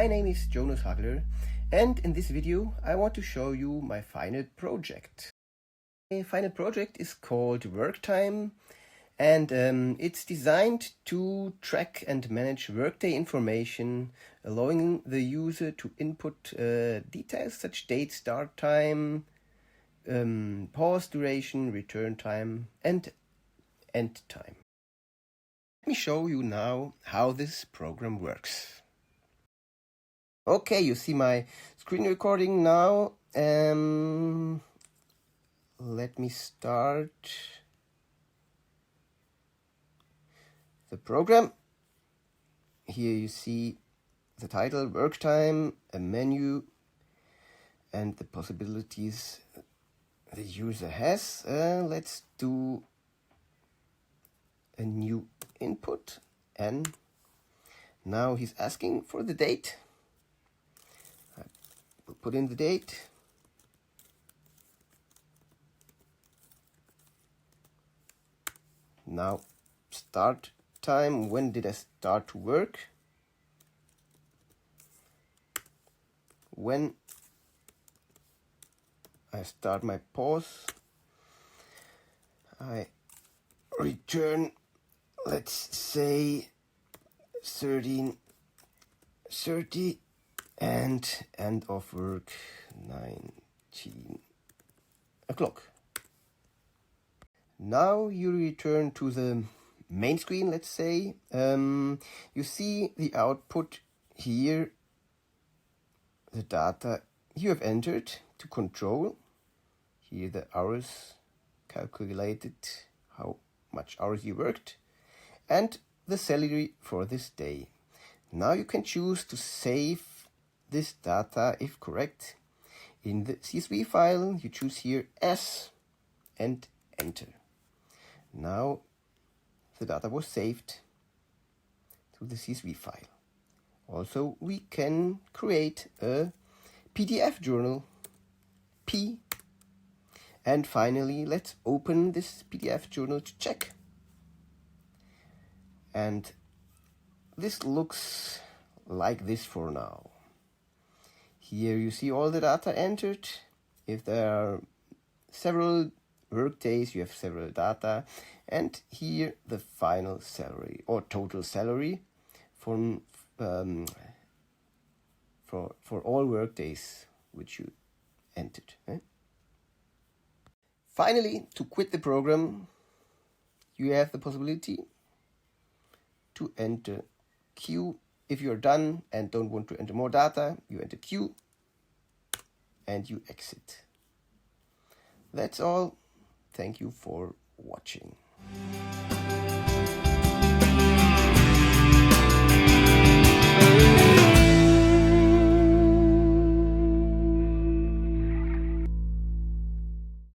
my name is Jonas Huggler, and in this video I want to show you my final project. My final project is called WORKTIME, and it's designed to track and manage workday information, allowing the user to input details such date, start time, pause duration, return time, and end time. Let me show you now how this program works. Okay, you see my screen recording now. Let me start the program. Here you see the title, WORKTIME, a menu, and the possibilities the user has. Let's do a new input, and now he's asking for the date. I will put in the date. Now start time, when did I start to work? When I start my pause, I return, let's say 13:30, and end of work 19 o'clock. Now you return to the main screen, let's say. You see the output here, the data you have entered to control. Here the hours calculated, how much hours you worked, and the salary for this day. Now you can choose to save this data, if correct. In the CSV file, you choose here as and enter. Now the data was saved to the CSV file. Also, we can create a PDF journal, P. And finally, let's open this PDF journal to check. And this looks like this for now. Here you see all the data entered. If there are several workdays, you have several data, and here the final salary or total salary for all workdays which you entered. Finally, to quit the program, you have the possibility to enter Q. If you're done and don't want to enter more data, you enter Q and you exit. That's all. Thank you for watching.